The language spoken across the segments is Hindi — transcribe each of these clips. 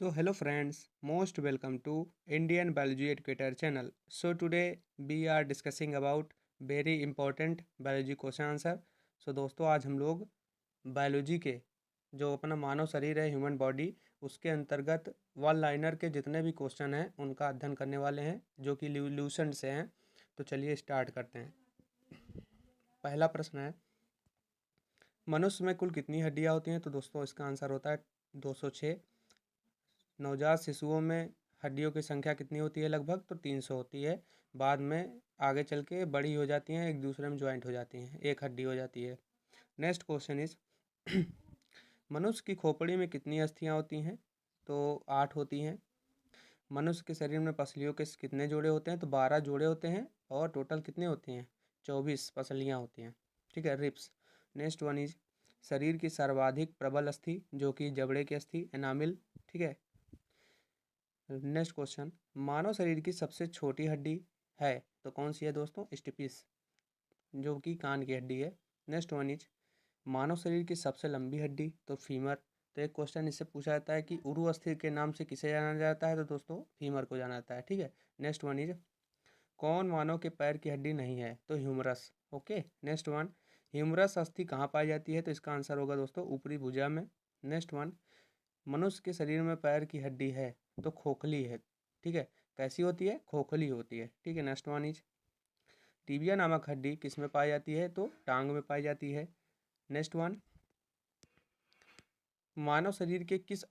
So hello friends, most welcome to Indian Biology Educator channel. So today we are discussing about very important biology question answer. So दोस्तों आज हम लोग बायोलॉजी के जो अपना मानव शरीर है ह्यूमन बॉडी उसके अंतर्गत वन लाइनर के जितने भी क्वेश्चन हैं उनका अध्ययन करने वाले हैं जो कि ल्यूसेंट से हैं। तो चलिए स्टार्ट करते हैं। पहला प्रश्न है, मनुष्य में कुल कितनी हड्डियां होती हैं? तो दोस्तों इसका आंसर होता है 206। नवजात शिशुओं में हड्डियों की संख्या कितनी होती है? लगभग तो 300 होती है। बाद में आगे चल के बड़ी हो जाती हैं, एक दूसरे में ज्वाइंट हो जाती हैं, एक हड्डी हो जाती है। नेक्स्ट क्वेश्चन इज मनुष्य की खोपड़ी में कितनी अस्थियां होती हैं? तो 8 होती हैं। मनुष्य के शरीर में पसलियों के कितने जोड़े होते हैं? तो 12 जोड़े होते हैं और टोटल कितने होते हैं? 24 पसलियाँ होती हैं। ठीक है, रिप्स। नेक्स्ट वन इज शरीर की सर्वाधिक प्रबल अस्थि जो कि जबड़े की अस्थि एनामिल। ठीक है। नेक्स्ट क्वेश्चन, मानव शरीर की सबसे छोटी हड्डी है तो कौन सी है दोस्तों? स्टिपिस जो कि कान की हड्डी है। नेक्स्ट वन इज मानव शरीर की सबसे लंबी हड्डी तो फीमर। तो एक क्वेश्चन इससे पूछा जाता है कि उरु अस्थि के नाम से किसे जाना जाता है? तो दोस्तों फीमर को जाना जाता है। ठीक है। नेक्स्ट वन इज कौन मानव के पैर की हड्डी नहीं है? तो humerus. Okay. Next one, humerus अस्थि कहाँ पाई जाती है? तो इसका आंसर होगा दोस्तों ऊपरी भुजा में। नेक्स्ट वन, मनुष्य के शरीर में पैर की हड्डी है तो खोखली है। ठीक है, कैसी होती है? खोखली होती है। ठीक है। नेक्स्ट वन इज टीबिया नामक हड्डी किस में पाई जाती है? तो टांग में पाई जाती है। नेक्स्ट वन, मानव शरीर के किस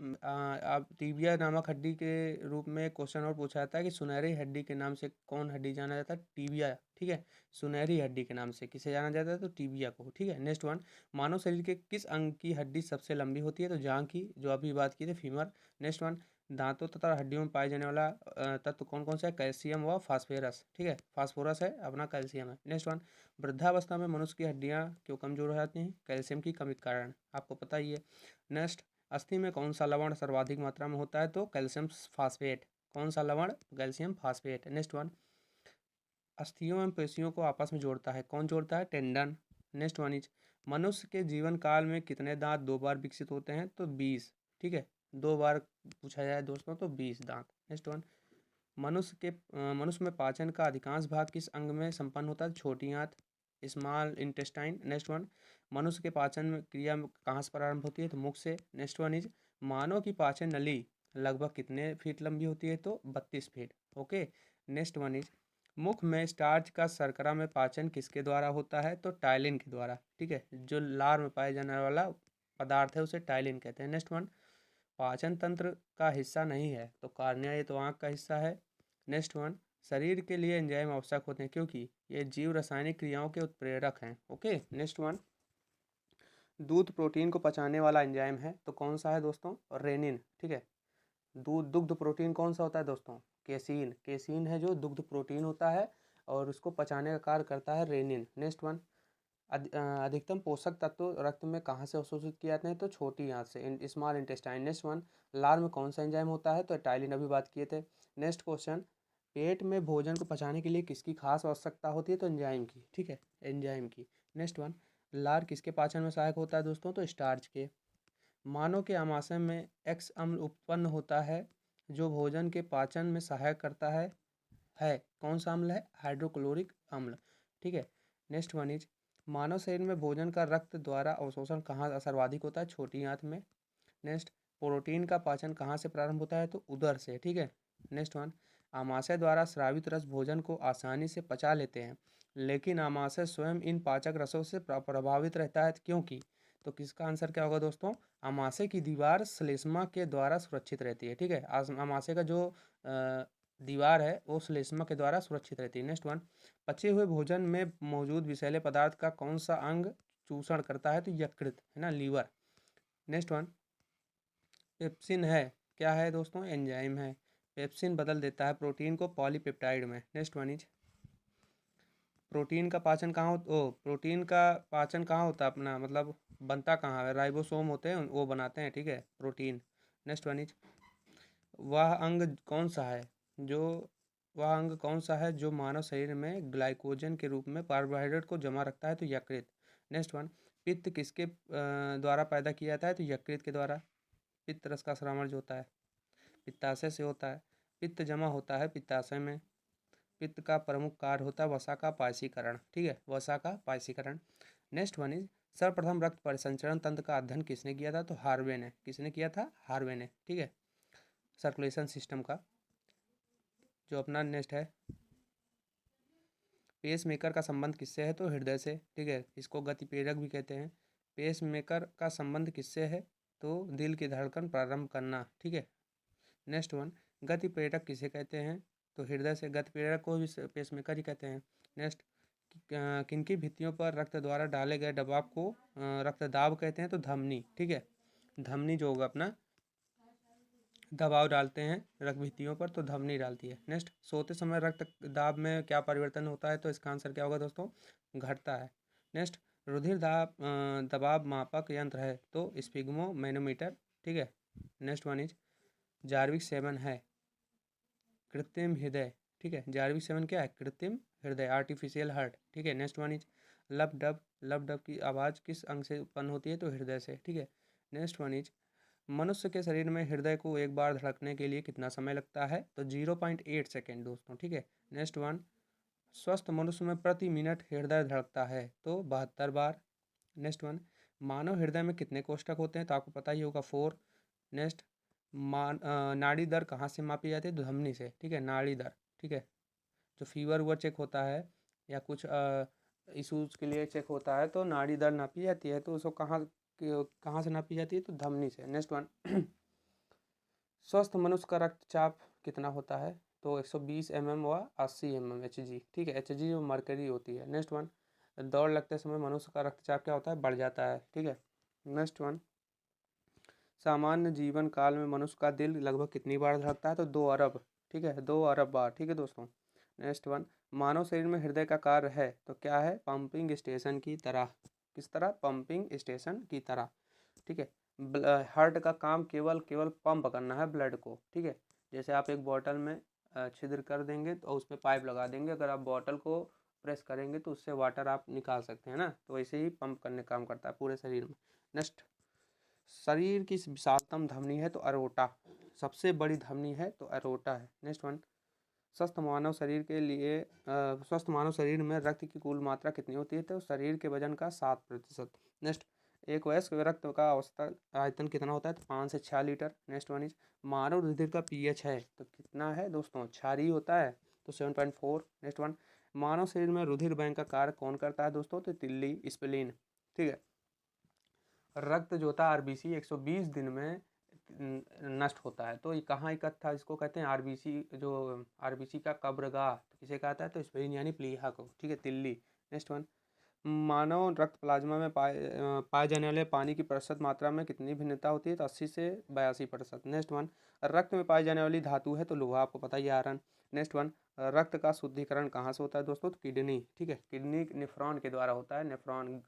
आप टीबिया नामक हड्डी के रूप में क्वेश्चन और पूछा जाता है कि सुनहरी हड्डी के नाम से कौन हड्डी जाना जाता है? टीबिया। ठीक है, सुनहरी हड्डी के नाम से किसे जाना जाता है? तो टीबिया को। ठीक है। नेक्स्ट वन, मानव शरीर के किस अंग की हड्डी सबसे लंबी होती है? तो जांघ की, जो अभी बात की थी, फीमर। नेक्स्ट वन, दांतों तथा हड्डियों में पाए जाने वाला तत्व कौन कौन सा है? कैल्शियम व फास्फोरस। ठीक है, फास्फोरस है अपना, कैल्शियम है। नेक्स्ट वन, वृद्धावस्था में मनुष्य की हड्डियां क्यों कमजोर हो जाती हैं? कैल्शियम की कमी के कारण, आपको पता ही है। नेक्स्ट, अस्थि में कौन सा लवण सर्वाधिक मात्रा में होता है? तो कैल्शियम फास्फेट। कौन सा लवण? Calcium phosphate. नेक्स्ट वन, अस्थियों एवं पेशियों को आपस में जोड़ता है, कौन जोड़ता है? टेंडन। नेक्स्ट वन इज मनुष्य के जीवन काल में कितने दांत 2 बार विकसित होते हैं? तो 20। ठीक है, 2 बार पूछा जाए दोस्तों तो 20 दांत। नेक्स्ट वन, मनुष्य में पाचन का अधिकांश भाग किस अंग में संपन्न होता है? छोटी आंत, स्मॉल इंटेस्टाइन। नेक्स्ट वन, मनुष्य के पाचन में क्रिया कहाँ से प्रारंभ होती है? तो मुख से। नेक्स्ट वन इज मानव की पाचन नली लगभग कितने फीट लंबी होती है? तो 32 feet. Okay. Next one is मुख में स्टार्च का शर्करा में पाचन किसके द्वारा होता है? तो टाइलिन के द्वारा। ठीक है, जो लार में पाए जाने वाला पदार्थ है उसे टाइलिन कहते हैं। नेक्स्ट वन, पाचन तंत्र का हिस्सा नहीं है तो कार्निया, ये तो आँख का हिस्सा है। नेक्स्ट वन, शरीर के लिए एंजाइम आवश्यक होते हैं क्योंकि ये जीव रासायनिक क्रियाओं के उत्प्रेरक हैं। ओके। नेक्स्ट वन, दूध प्रोटीन को पचाने वाला एंजाइम है तो कौन सा है दोस्तों? रेनिन। ठीक है, दूध दुग्ध प्रोटीन कौन सा होता है दोस्तों? केसीन। केसीन है जो दुग्ध प्रोटीन होता है और उसको पचाने का कार्य करता है रेनिन। नेक्स्ट वन, अधिकतम पोषक तत्व रक्त में कहाँ से अवशोषित किए जाते हैं? तो छोटी आंत से, स्मॉल इंटेस्टाइन। नेक्स्ट वन, लार में कौन सा एंजाइम होता है? तो टाइलिन, अभी बात किए थे। नेक्स्ट क्वेश्चन, पेट में भोजन को पचाने के लिए किसकी खास आवश्यकता होती है? तो एंजाइम की। ठीक है, एंजाइम की। नेक्स्ट वन, लार किसके पाचन में सहायक होता है दोस्तों? तो स्टार्च के। मानव के आमाशय में एक्स अम्ल उत्पन्न होता है जो भोजन के पाचन में सहायक करता है कौन सा अम्ल है? हाइड्रोक्लोरिक अम्ल। ठीक है। नेक्स्ट वन इज मानव शरीर में भोजन का रक्त द्वारा अवशोषण कहाँ सर्वाधिक होता है? छोटी आंत में। नेक्स्ट, प्रोटीन का पाचन कहाँ से प्रारंभ होता है? तो उदर से। ठीक है। नेक्स्ट वन, आमाशय द्वारा स्रावित रस भोजन को आसानी से पचा लेते हैं लेकिन आमाशय स्वयं इन पाचक रसों से प्रभावित रहता है क्योंकि, तो किसका आंसर क्या होगा दोस्तों? आमाशय की दीवार श्लेष्मा के द्वारा सुरक्षित रहती है। ठीक है, आमाशय का जो दीवार है वो श्लेष्मा के द्वारा सुरक्षित रहती है। नेक्स्ट वन, पचे हुए भोजन में मौजूद विषैले पदार्थ का कौन सा अंग चूषण करता है? तो यकृत है ना, लीवर। नेक्स्ट वन, पेप्सिन है, क्या है दोस्तों? एंजाइम है। पेप्सिन बदल देता है प्रोटीन को पॉलीपेप्टाइड में। नेक्स्ट वन इज प्रोटीन का पाचन कहाँ होता है अपना, मतलब बनता कहाँ है? राइबोसोम होते हैं, वो बनाते हैं। ठीक है, प्रोटीन। नेक्स्ट वन इज वह अंग कौन सा है जो वह अंग कौन सा है जो मानव शरीर में ग्लाइकोजन के रूप में कार्बोहाइड्रेट को जमा रखता है? तो यकृत। नेक्स्ट वन, पित्त किसके द्वारा पैदा किया जाता है? तो यकृत के द्वारा। पित्त रस का श्रवण जो होता है पित्ताशय से होता है। पित्त जमा होता है पित्ताशय में। पित्त का प्रमुख कार्य होता है वसा का पायसीकरण, ठीक है, वसा का पायसीकरण। नेक्स्ट वन इज सर्वप्रथम रक्त परिसंचरण तंत्र का अध्ययन किसने किया था? तो हार्वे ने। किसने किया था? हार्वे ने, ठीक है, सर्कुलेशन सिस्टम का। जो अपना नेक्स्ट है, पेस मेकर का संबंध किससे है? तो हृदय से, ठीक है, इसको गति प्रेरक भी कहते हैं। पेस मेकर का संबंध किससे है? तो दिल की धड़कन प्रारंभ करना, ठीक है। नेक्स्ट वन, गति प्रेरक किसे कहते हैं? तो हृदय से गति प्रेरक को भी पेस मेकर ही कहते हैं। नेक्स्ट, किनकी भित्तियों पर रक्त द्वारा डाले गए दबाव को रक्तदाब कहते हैं? तो धमनी, ठीक है, धमनी जो होगा अपना दबाव डालते हैं रक्त भित्तियों पर तो धमनी डालती है। नेक्स्ट, सोते समय रक्त दाब में क्या परिवर्तन होता है? तो इसका आंसर क्या होगा दोस्तों? घटता है। नेक्स्ट, रुधिर दबाव मापक यंत्र है तो स्पिग्मो मैनोमीटर, ठीक है। नेक्स्ट वन इज जार्विक 7 है कृत्रिम हृदय, ठीक है, जार्विक 7 क्या है? कृत्रिम हृदय, आर्टिफिशियल हार्ट, ठीक है। नेक्स्ट वन इज लब डब, लब डब की आवाज़ किस अंग से उत्पन्न होती है? तो हृदय से, ठीक है। नेक्स्ट वन इज मनुष्य के शरीर में हृदय को एक बार धड़कने के लिए कितना समय लगता है? तो 0.8 सेकेंड दोस्तों, ठीक है। नेक्स्ट वन, स्वस्थ मनुष्य में प्रति मिनट हृदय धड़कता है तो 72 बार। नेक्स्ट वन, मानव हृदय में कितने कोष्ठक होते हैं? तो आपको पता ही होगा 4। नेक्स्ट, नाड़ी दर कहाँ से मापी जाती है? तो धमनी से, ठीक है, नाड़ी दर, ठीक है। जो फीवर हुआ चेक होता है या कुछ इशूज़ के लिए चेक होता है तो नाड़ी दर नापी जाती है, तो उसको कहाँ से नापी जाती है? तो धमनी से। नेक्स्ट वन, स्वस्थ मनुष्य का रक्तचाप कितना होता है? तो 120 mm व 80 mm Hg, ठीक है, Hg जो मरकरी होती है। नेक्स्ट वन, दौड़ लगते समय मनुष्य का रक्तचाप क्या होता है? बढ़ जाता है, ठीक है। नेक्स्ट वन, सामान्य जीवन काल में मनुष्य का दिल लगभग कितनी बार धड़कता है? तो 2 अरब, ठीक है, 2 अरब बार, ठीक है दोस्तों। नेक्स्ट वन, मानव शरीर में हृदय का कार्य है तो क्या है? पंपिंग स्टेशन की तरह। किस तरह? पंपिंग स्टेशन की तरह, ठीक है। हार्ट का काम केवल पंप करना है ब्लड को, ठीक है। जैसे आप एक बॉटल में छिद्र कर देंगे तो उसमें पाइप लगा देंगे, अगर आप बॉटल को प्रेस करेंगे तो उससे वाटर आप निकाल सकते हैं ना, तो वैसे ही पंप करने काम करता है पूरे शरीर में। नेक्स्ट, शरीर की विशालतम धमनी है तो अरोटा, सबसे बड़ी धमनी है तो अरोटा है। नेक्स्ट वन, स्वस्थ मानव शरीर के लिए स्वस्थ मानव शरीर में रक्त की कुल मात्रा कितनी होती है? तो शरीर के वजन का 7%। नेक्स्ट, एक वयस्क रक्त का औसत आयतन कितना होता है? तो 5 से 6 लीटर। नेक्स्ट वन इज मानव रुधिर का पीएच है तो कितना है दोस्तों? क्षारीय होता है तो 7.4। नेक्स्ट वन, मानव शरीर में रुधिर बैंक का कार्य कौन करता है दोस्तों? तो तिल्ली, स्प्लीन, ठीक है। रक्त जो होता है आरबीसी 120 दिन में नष्ट होता है तो ये कहाँ इकट्ठा? इसको कहते हैं आरबीसी, जो आरबीसी का कब्रगाह, तो किसे कहता है? तो स्प्लीन यानी प्लीहा को, ठीक है, तिल्ली। नेक्स्ट वन, मानव रक्त प्लाज्मा में पाए जाने वाले पानी की प्रतिशत मात्रा में कितनी भिन्नता होती है? तो 80 से 82%। नेक्स्ट वन, रक्त में पाई जाने वाली धातु है तो लोहा, आपको पता ही आयरन। नेक्स्ट वन, रक्त का शुद्धिकरण कहाँ से होता है दोस्तों? तो किडनी, ठीक है, किडनी नेफ्रॉन के द्वारा होता है। नेफ्रॉन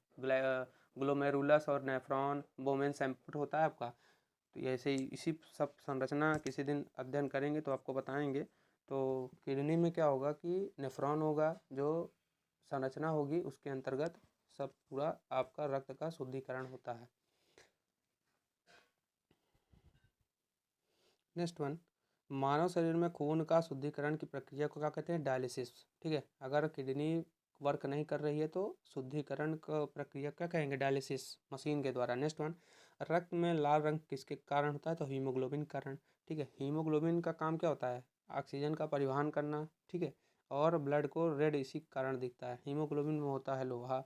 ग्लोमेरुलस और नेफ्रॉन बोमेन सैंपल होता है आपका। तो ऐसे ही इसी सब संरचना किसी दिन अध्ययन करेंगे तो आपको बताएंगे। तो किडनी में क्या होगा कि नेफ्रॉन होगा, जो संरचना होगी उसके अंतर्गत सब पूरा आपका रक्त का शुद्धिकरण होता है। नेक्स्ट वन, मानव शरीर में खून का शुद्धिकरण की प्रक्रिया को क्या कहते हैं? डायलिसिस, ठीक है। अगर किडनी वर्क नहीं कर रही है तो शुद्धिकरण का प्रक्रिया क्या कहेंगे? डायलिसिस मशीन के द्वारा। नेक्स्ट वन, रक्त में लाल रंग किसके कारण होता है? तो हीमोग्लोबिन कारण, ठीक है। हीमोग्लोबिन का काम क्या होता है? ऑक्सीजन का परिवहन करना, ठीक है, और ब्लड को रेड इसी कारण दिखता है। हीमोग्लोबिन में होता है लोहा।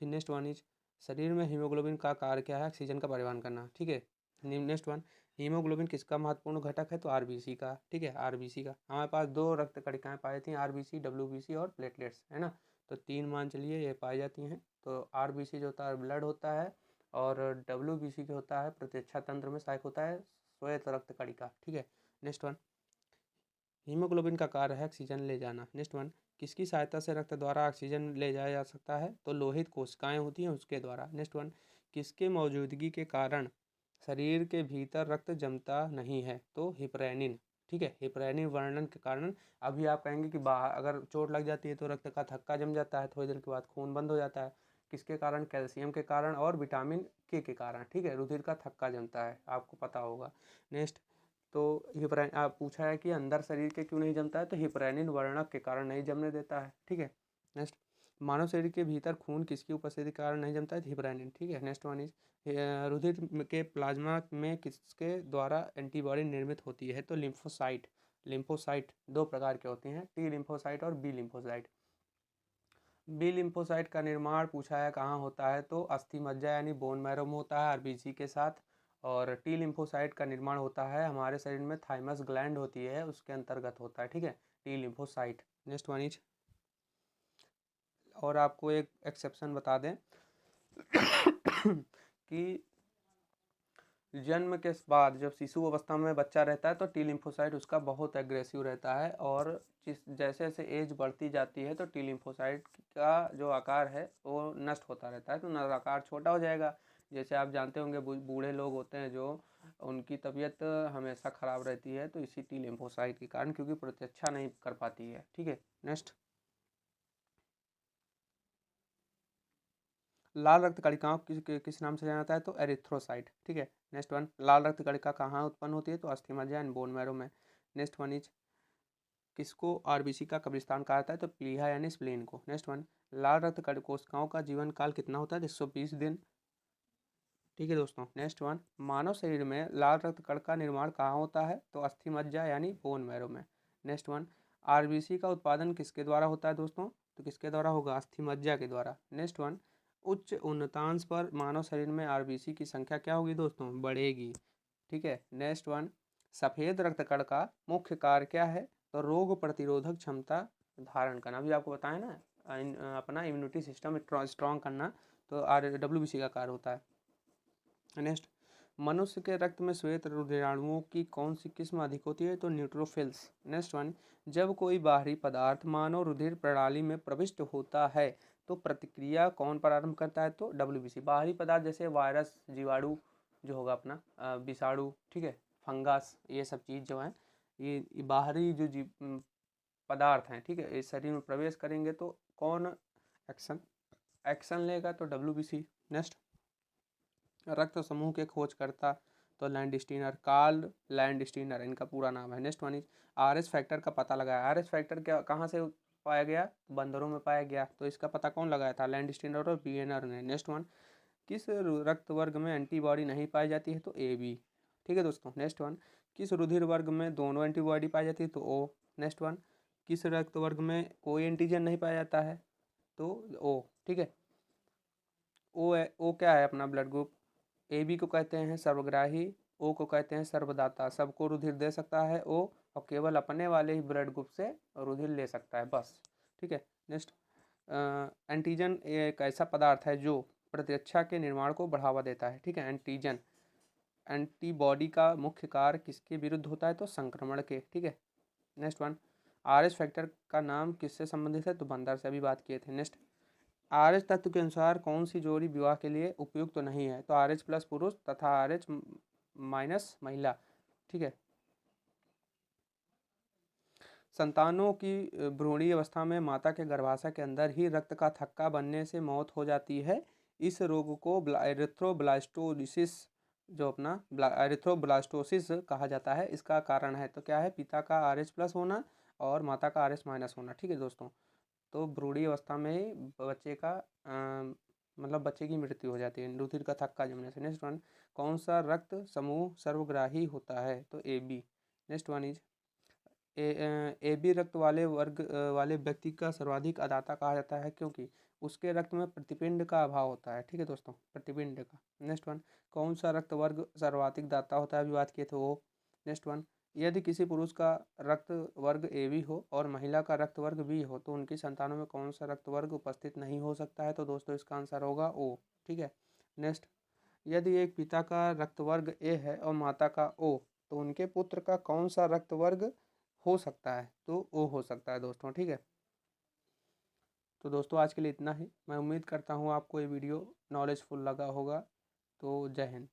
फिर नेक्स्ट वन इज शरीर में हीमोग्लोबिन का कार्य क्या है? ऑक्सीजन का परिवहन करना, ठीक है। नेक्स्ट वन, हीमोग्लोबिन किसका महत्वपूर्ण घटक है? तो आरबीसी का, ठीक है, आरबीसी का। हमारे पास 2 रक्त कणिकाएं पाई जाती हैं, आरबीसी, डब्ल्यूबीसी और प्लेटलेट्स, है ना। तो 3 मान चलिए ये पाई जाती हैं। तो आरबीसी जो होता है ब्लड होता है और डब्ल्यूबीसी जो होता है प्रतिरक्षा तंत्र में सहायक होता है श्वेत रक्त कणिका, ठीक है। नेक्स्ट वन, हीमोग्लोबिन का कार्य है ऑक्सीजन ले जाना। नेक्स्ट वन, किसकी सहायता से रक्त द्वारा ऑक्सीजन ले जाया जा सकता है? तो लोहित कोशिकाएं होती हैं उसके द्वारा। नेक्स्ट वन, किसके मौजूदगी के कारण शरीर के भीतर रक्त जमता नहीं है? तो हिप्रेनिन, ठीक है, हिप्रेनिन वर्णन के कारण। अभी आप कहेंगे कि बाहर अगर चोट लग जाती है तो रक्त का थक्का जम जाता है, थोड़ी देर के बाद खून बंद हो जाता है, किसके कारण? कैल्शियम के कारण और विटामिन थक्के के कारण, ठीक है, रुधिर का थक्का जमता है, आपको पता होगा। नेक्स्ट, तो आप पूछा है कि अंदर शरीर के क्यों नहीं जमता है, तो हिपरैनिन वर्णक के कारण नहीं जमने देता है, ठीक है। नेक्स्ट, मानव शरीर के भीतर खून किसकी उपस्थिति के कारण नहीं जमता है, हिपरैनिन, ठीक है। नेक्स्ट वन इज रुधिर के प्लाज्मा में किसके द्वारा एंटीबॉडी निर्मित होती है, तो लिम्फोसाइट। लिम्फोसाइट दो प्रकार के होते हैं, टी लिम्फोसाइट और बी लिम्फोसाइट। बी लिम्फोसाइट का निर्माण पूछा है कहाँ होता है, तो अस्थि मज्जा यानी बोन मैरो में होता है आरबीसी के साथ। और टी लिम्फोसाइट का निर्माण होता है हमारे शरीर में थाइमस ग्लैंड होती है उसके अंतर्गत होता है, ठीक है, T lymphocyte. Next one is, और आपको एक एक्सेप्शन बता दें कि जन्म के बाद जब शिशु अवस्था में बच्चा रहता है तो टी लिम्फोसाइट उसका बहुत एग्रेसिव रहता है, और जैसे जैसे एज बढ़ती जाती है तो टी लिम्फोसाइट का जो आकार है वो नष्ट होता रहता है, तो न आकार छोटा हो जाएगा। जैसे आप जानते होंगे बूढ़े लोग होते हैं जो उनकी तबीयत हमेशा ख़राब रहती है, तो इसी टी लिम्फोसाइट के कारण, क्योंकि प्रतिरक्षा नहीं कर पाती है, ठीक है। नेक्स्ट, लाल रक्त कणिकाओं किस नाम से जाना जाता है, तो एरिथ्रोसाइट, ठीक है। नेक्स्ट वन, लाल रक्त कणिका कहाँ उत्पन्न होती है, तो अस्थि मज्जा एंड बोन मैरो में। नेक्स्ट वन इज, किसको आरबीसी का कब्रिस्तान कहा जाता है, तो प्लीहा यानी स्प्लीन को। नेक्स्ट वन, लाल रक्त कोशिकाओं का जीवन काल कितना होता है, 120 दिन, ठीक है दोस्तों। नेक्स्ट वन, मानव शरीर में लाल रक्त कण का निर्माण कहाँ होता है, तो अस्थि मज्जा यानी बोन मैरो में। नेक्स्ट वन, आरबीसी का उत्पादन किसके द्वारा होता है दोस्तों, तो किसके द्वारा होगा, अस्थि मज्जा के द्वारा। नेक्स्ट वन, उच्च उन्नतांश पर मानव शरीर में आरबीसी की संख्या क्या होगी दोस्तों, बढ़ेगी, ठीक है। नेक्स्ट वन, सफ़ेद रक्त कण का मुख्य कार्य क्या है, तो रोग प्रतिरोधक क्षमता धारण करना। अभी आपको बताया ना, अपना इम्यूनिटी सिस्टम स्ट्रॉन्ग करना, तो डब्ल्यूबीसी का कार्य होता है। नेक्स्ट, मनुष्य के रक्त में श्वेत रुधिराणुओं की कौन सी किस्म अधिक होती है, तो न्यूट्रोफिल्स। नेक्स्ट वन, जब कोई बाहरी पदार्थ मानव रुधिर प्रणाली में प्रविष्ट होता है तो प्रतिक्रिया कौन प्रारंभ करता है, तो डब्ल्यूबीसी। बाहरी पदार्थ जैसे वायरस, जीवाणु जो होगा अपना, विषाणु, ठीक है, फंगस, ये सब चीज़ जो है ये बाहरी जो पदार्थ हैं, ठीक है, इस शरीर में प्रवेश करेंगे तो कौन एक्शन एक्शन लेगा, तो डब्ल्यूबीसी। नेक्स्ट, रक्त समूह के खोजकर्ता, तो लैंडस्टीनर, कार्ल लैंडस्टीनर इनका पूरा नाम है। Next one is, RS factor का पता लगाया। आरएस फैक्टर क्या कहाँ से पाया गया, बंदरों में पाया गया, तो इसका पता कौन लगाया था, लैंडस्टीनर और बीएनर ने। नेक्स्ट वन, किस रक्त वर्ग में एंटीबॉडी नहीं पाई जाती है, तो ए बी, ठीक है दोस्तों। नेक्स्ट वन, किस रुधिर वर्ग में दोनों एंटीबॉडी पाई जाती है, तो ओ। नेक्स्ट वन, किस रक्त वर्ग में कोई एंटीजन नहीं पाया जाता है, तो ओ, ठीक है। ओ क्या है अपना ब्लड ग्रुप, ए बी को कहते हैं सर्वग्राही, ओ को कहते हैं सर्वदाता, सबको रुधिर दे सकता है ओ, और केवल अपने वाले ही ब्लड ग्रुप से रुधिर ले सकता है बस, ठीक है। नेक्स्ट, एंटीजन एक ऐसा पदार्थ है जो प्रतिरक्षा के निर्माण को बढ़ावा देता है, ठीक है। एंटीजन, एंटीबॉडी का मुख्य कार्य किसके विरुद्ध होता है, तो संक्रमण के, ठीक है। नेक्स्ट वन, आरएस फैक्टर का नाम किससे संबंधित है, तो बंदर से अभी बात किए थे। नेक्स्ट, आरएच तत्व के अनुसार कौन सी जोड़ी विवाह के लिए उपयुक्त तो नहीं है, तो आरएच प्लस पुरुष तथा आरएच माइनस महिला, ठीक है। संतानों की भ्रूणीय अवस्था में माता के गर्भाशय के अंदर ही रक्त का थक्का बनने से मौत हो जाती है। इस रोग को एरिथ्रोब्लास्टोसिस, जो अपना एरिथ्रोब्लास्टोसिस कहा जाता है। इसका कारण है तो क्या है, पिता का आरएच प्लस होना और माता का आरएच माइनस होना, ठीक है दोस्तों। तो भ्रूणीय अवस्था में ही बच्चे का मतलब बच्चे की मृत्यु हो जाती है रुधिर का थक्का जमने से। नेक्स्ट वन, कौन सा रक्त समूह सर्वग्राही होता है, तो A B. Next one is, A B रक्त वाले वर्ग वाले व्यक्ति का सर्वाधिक अदाता कहा जाता है क्योंकि उसके रक्त में प्रतिपिंड का अभाव होता है, ठीक है दोस्तों, प्रतिपिंड का। नेक्स्ट वन, कौन सा रक्त वर्ग सर्वाधिक दाता होता है, अभी बात किए थे वो। नेक्स्ट वन, यदि किसी पुरुष का रक्त वर्ग ए बी हो और महिला का रक्त वर्ग बी हो तो उनकी संतानों में कौन सा रक्त वर्ग उपस्थित नहीं हो सकता है, तो दोस्तों इसका आंसर होगा ओ, ठीक है। नेक्स्ट, यदि एक पिता का रक्त वर्ग ए है और माता का ओ, तो उनके पुत्र का कौन सा रक्त वर्ग हो सकता है, तो ओ हो सकता है दोस्तों, ठीक है। तो दोस्तों आज के लिए इतना ही। मैं उम्मीद करता हूँ आपको ये वीडियो नॉलेजफुल लगा होगा। तो जय हिंद।